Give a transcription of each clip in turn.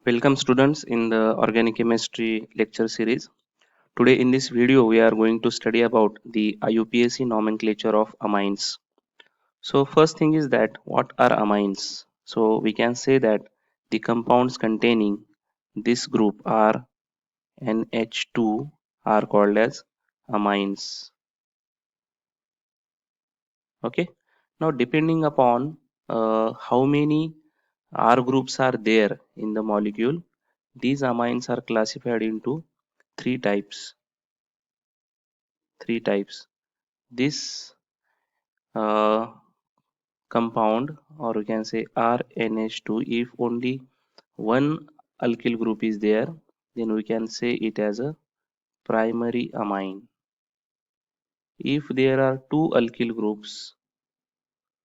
Welcome students in the organic chemistry lecture series. Today in this video we are going to study about the IUPAC nomenclature of amines. So first thing is that what are amines? So we can say that the compounds containing this group R NH2 are called as amines. Okay. Now depending upon how many R groups are there in the molecule, these amines are classified into three types. This uh, compound, or we can say RNH2, if only one alkyl group is there, then we can say it as a primary amine. If there are two alkyl groups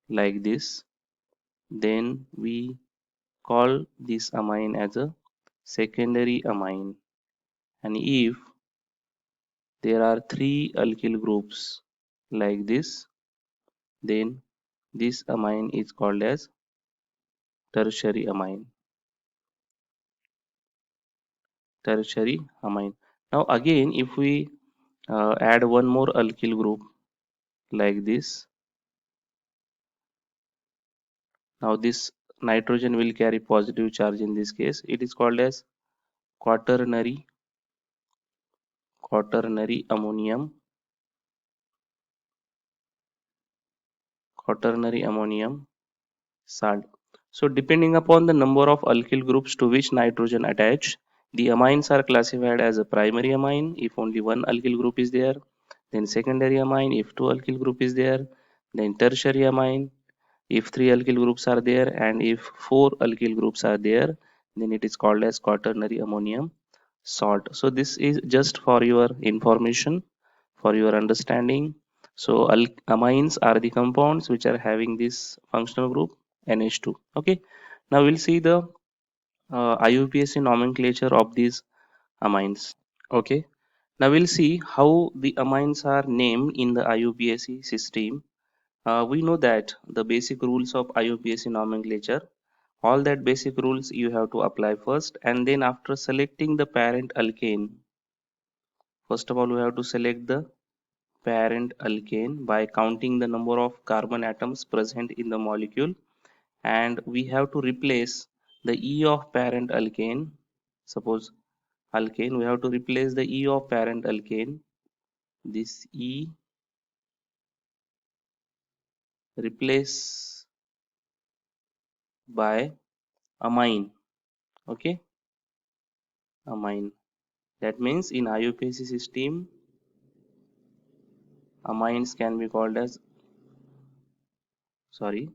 like this, then we call this amine as a secondary amine. And if there are three alkyl groups like this, then this amine is called as tertiary amine. Now again, if we add one more alkyl group like this, now this nitrogen will carry positive charge. In this case, it is called as quaternary ammonium salt. So depending upon the number of alkyl groups to which nitrogen attached, the amines are classified as a primary amine if only one alkyl group is there, then secondary amine if two alkyl group is there, then tertiary amine if three alkyl groups are there, and if four alkyl groups are there, then it is called as quaternary ammonium salt. So this is just for your information, for your understanding. So amines are the compounds which are having this functional group NH2. Okay, now we'll see the IUPAC nomenclature of these amines. Okay, now we'll see how the amines are named in the IUPAC system. We know that the basic rules of IUPAC nomenclature, all that basic rules you have to apply first, and then after selecting the parent alkane, first of all we have to select the parent alkane by counting the number of carbon atoms present in the molecule, and we have to replace the E of parent alkane. Suppose alkane, we have to replace the E of parent alkane. This E replace by amine. Okay, amine. That means in IUPAC system, amines can be called as, sorry,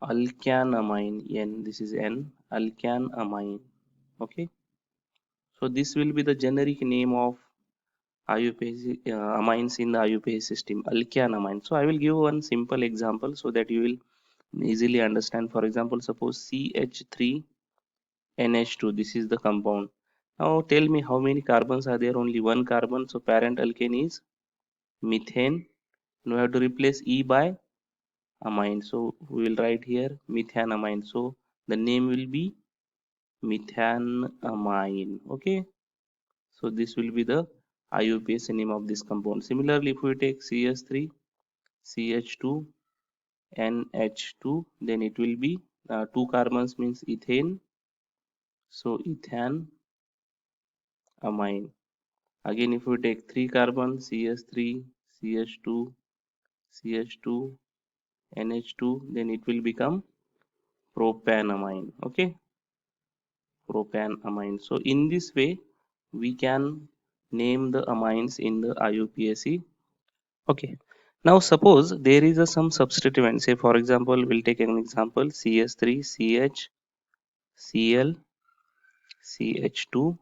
alkanamine. N, this is N, alkanamine. Okay, so this will be the generic name of IUPAC amines in the IUPAC system, alkanamine. So I will give one simple example so that you will easily understand. For example, suppose CH3NH2. This is the compound. Now tell me how many carbons are there? Only one carbon. So parent alkane is methane. And we have to replace E by amine. So we will write here methanamine. So the name will be methanamine. Okay. So this will be the IUPAC name of this compound. Similarly, if we take CH3, CH2, NH2, then it will be two carbons means ethane. So ethane amine. Again, if we take three carbons, CH3, CH2, CH2, NH2, then it will become propanamine. Okay, propanamine. So in this way, we can name the amines in the IUPAC. Okay. Now suppose there is some substituent. Say for example, we'll take an example CH3, CH, Cl, CH2,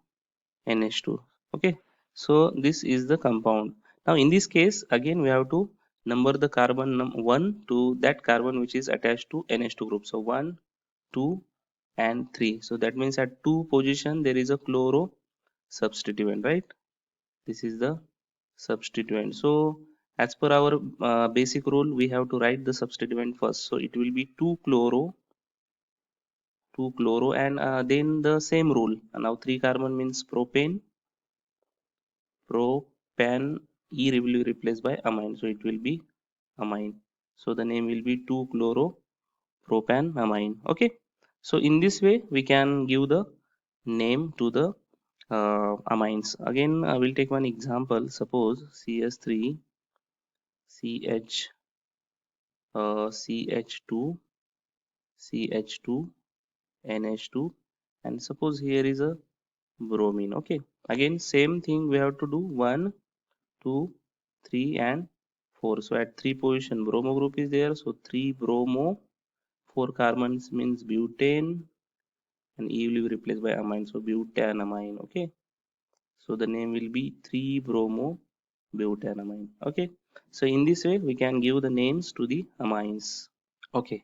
NH2. Okay. So this is the compound. Now in this case, again we have to number the carbon 1 to that carbon which is attached to NH2 group. So 1, 2, and 3. So that means at 2 position there is a chloro substituent, right? This is the substituent. So as per our basic rule, we have to write the substituent first. So it will be 2 2 chloro, and then the same rule. Now 3 carbon means propane, propan, E will be replaced by amine, so it will be amine. So the name will be 2 chloro propan amine. Okay, so in this way we can give the name to the amines. Again, I will take one example. Suppose CS3 CH CH2 CH2 NH2, and suppose here is a bromine. Okay, again same thing we have to do: 1 2 3 and 4. So at 3 position bromo group is there, so 3 bromo, 4 carbons means butane, and E will be replaced by amine, so butanamine. Okay, so the name will be 3 bromo butanamine. Okay, so in this way we can give the names to the amines. Okay,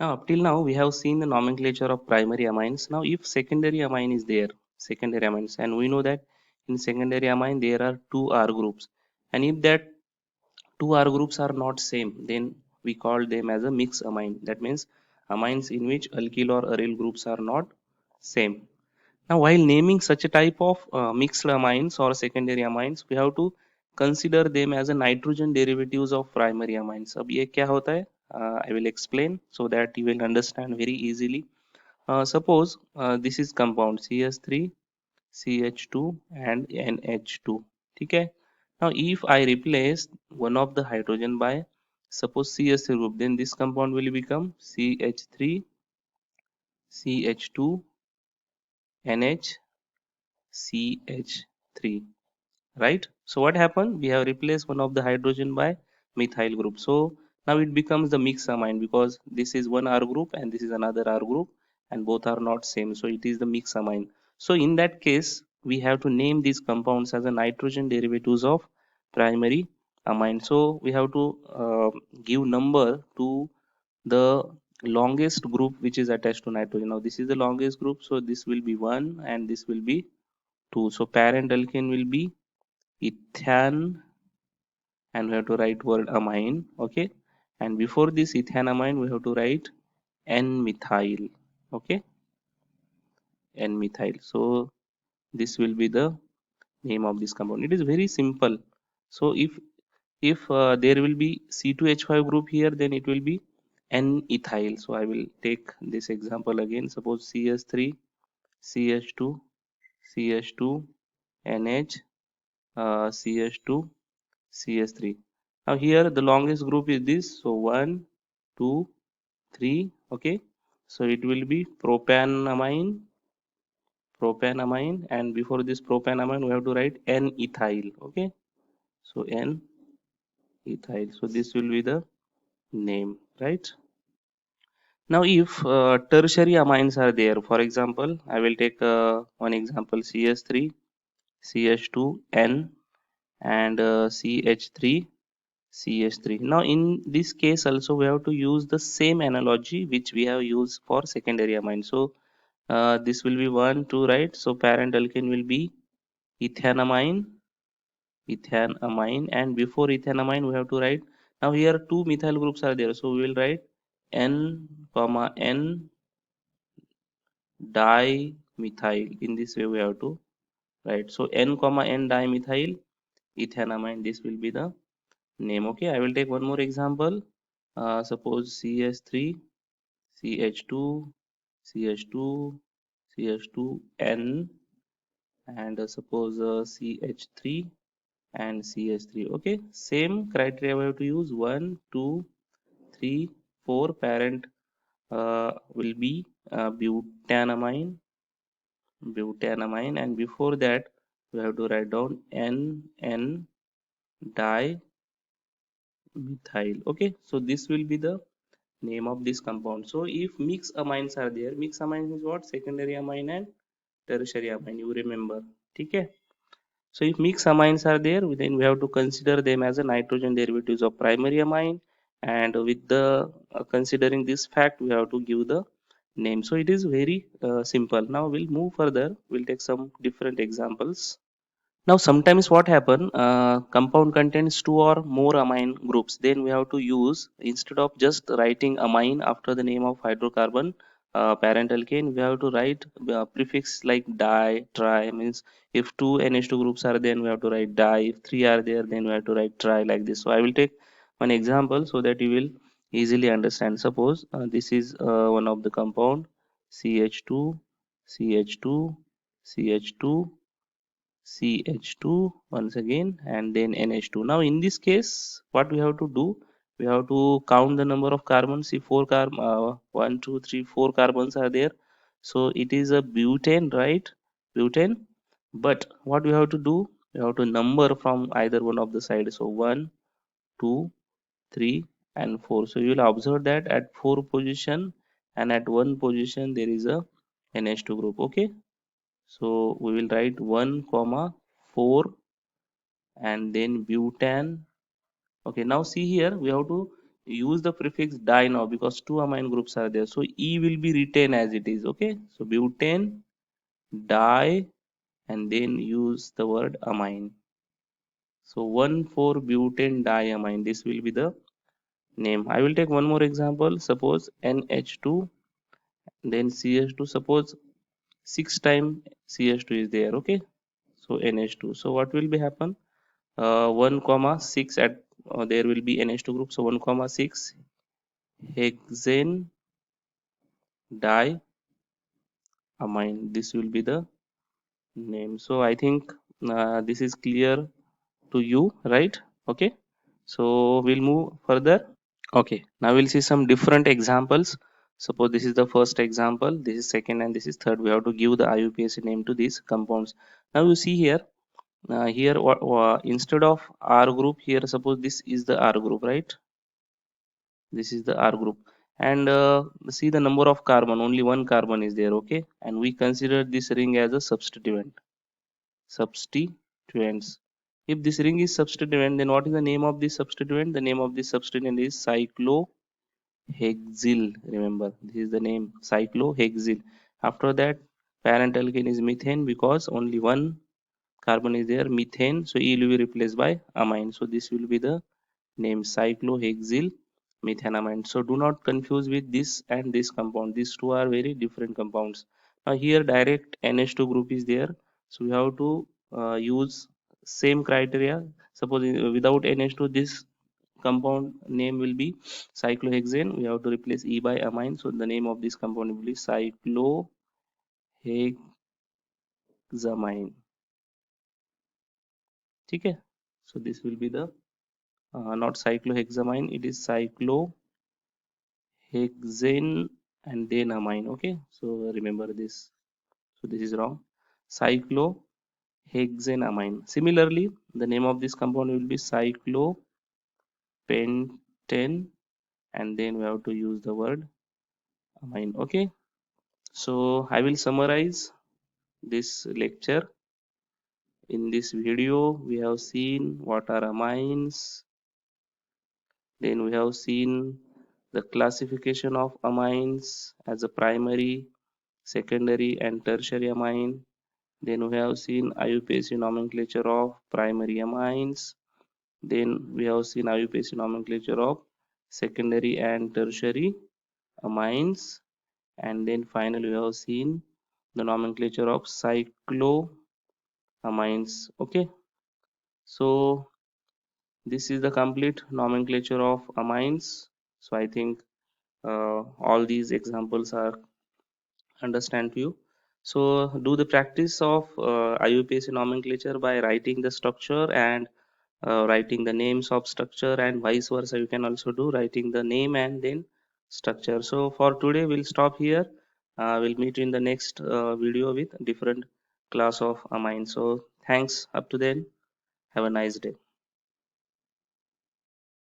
now up till now we have seen the nomenclature of primary amines. Now if secondary amine is there, secondary amines, and we know that in secondary amine there are two R groups, and if that two R groups are not same, then we call them as a mixed amine. That means amines in which alkyl or aryl groups are not same. Now, while naming such a type of mixed amines or secondary amines, we have to consider them as a nitrogen derivatives of primary amines. अब ये क्या होता है? I will explain so that you will understand very easily. Suppose this is compound CS3, CH2 and NH2. ठीक है? Now, if I replace one of the hydrogen by suppose CH3 group, then this compound will become CH3, CH2, NH, CH3, right? So what happened? We have replaced one of the hydrogen by methyl group. So now it becomes the mixed amine because this is one R group and this is another R group, and both are not same. So it is the mixed amine. So in that case, we have to name these compounds as a nitrogen derivatives of primary amine. So we have to give number to the longest group which is attached to nitrogen. Now this is the longest group, so this will be 1 and this will be 2. So parent alkane will be ethane, and we have to write word amine. Okay, and before this ethanamine we have to write n-methyl. Okay, n-methyl. So this will be the name of this compound. It is very simple. So if there will be C2H5 group here, then it will be n-ethyl. So I will take this example again. Suppose CS3 CH2 CH2 NH CH2 CH3. Now here the longest group is this, so 1 2 3. Okay, so it will be propanamine, and before this propanamine we have to write n-ethyl. Okay, so n-ethyl, so this will be the name, right? Now if tertiary amines are there, for example I will take one example: CH3 CH2N and CH3 CH3. Now in this case also we have to use the same analogy which we have used for secondary amine. So this will be 1 2, right? So parent alkane will be ethanamine, and before ethanamine we have to write. Now here two methyl groups are there, so we will write n comma n dimethyl. In this way we have to write. So n comma n dimethyl ethanamine, this will be the name. Okay, I will take one more example. Suppose CH3 CH2 CH2 CH2N, and suppose CH3 and CH3. Okay, same criteria we have to use: 1 2 3 4. Parent will be butanamine, and before that we have to write down n dimethyl. Okay, so this will be the name of this compound. So if mixed amines are there, mixed amines is what? Secondary amine and tertiary amine, you remember. Okay, so if mixed amines are there, then we have to consider them as a nitrogen derivatives of primary amine, and with the considering this fact we have to give the name. So it is very simple. Now we'll move further, we'll take some different examples. Now sometimes what happen, compound contains two or more amine groups, then we have to use, instead of just writing amine after the name of hydrocarbon, parent alkane, we have to write prefix like di, tri. Means if two NH2 groups are there, we have to write di. If three are there, then we have to write tri, like this. So I will take one example so that you will easily understand. Suppose this is one of the compound, CH2, CH2, CH2, CH2 once again, and then NH2. Now in this case, what we have to do, we have to count the number of carbons. See, 1, 2, 3, 4 carbons are there. So it is a butane, right? Butane. But what we have to do, we have to number from either one of the sides. So 1, 2, 3, and 4. So you will observe that at 4 position and at 1 position there is a NH2 group. Okay. So we will write 1 comma 4 and then butane. Okay, now see here we have to use the prefix di now because two amine groups are there. So E will be written as it is. Okay, so butane di and then use the word amine. So 1,4-butane diamine, this will be the name. I will take one more example. Suppose NH2 then CH2. Suppose 6 times CH2 is there. Okay, so NH2. So what will be happen? 1 comma 6 at there will be NH2 group. So 1 comma 6 hexane diamine. This will be the name. So I think this is clear to you, right? Okay. So we'll move further. Okay. Now we'll see some different examples. Suppose this is the first example, this is second, and this is third. We have to give the IUPAC name to these compounds. Now you see here, instead of R group, here suppose this is the R group, right? This is the R group, and see the number of carbon, only one carbon is there. Okay, and we consider this ring as a substituents. If this ring is substituent, then what is the name of this substituent? The name of this substituent is cyclohexyl. Remember, this is the name, cyclohexyl. After that, parent alkane is methane because only one carbon is there, methane. So E will be replaced by amine. So this will be the name, cyclohexyl methanamine. So do not confuse with this and this compound. These two are very different compounds. Now here direct NH2 group is there. So we have to use same criteria. Suppose without NH2 this compound name will be cyclohexane. We have to replace E by amine. So the name of this compound will be cyclohexamine. Okay. So this will be the not cyclohexamine, it is cyclohexane and then amine. Okay, so remember this. So this is wrong, cyclohexanamine. Similarly, the name of this compound will be cyclopentane and then we have to use the word amine. Okay, so I will summarize this lecture. In this video we have seen what are amines, then we have seen the classification of amines as a primary, secondary and tertiary amine. Then we have seen IUPAC nomenclature of primary amines. Then we have seen IUPAC nomenclature of secondary and tertiary amines. And then finally we have seen the nomenclature of cycloamines. Okay, so this is the complete nomenclature of amines. So I think all these examples are understand to you. So do the practice of IUPAC nomenclature by writing the structure and writing the names of structure, and vice versa you can also do writing the name and then structure. So for today we'll stop here. We'll meet you in the next video with different class of amine. So thanks up to then. Have a nice day.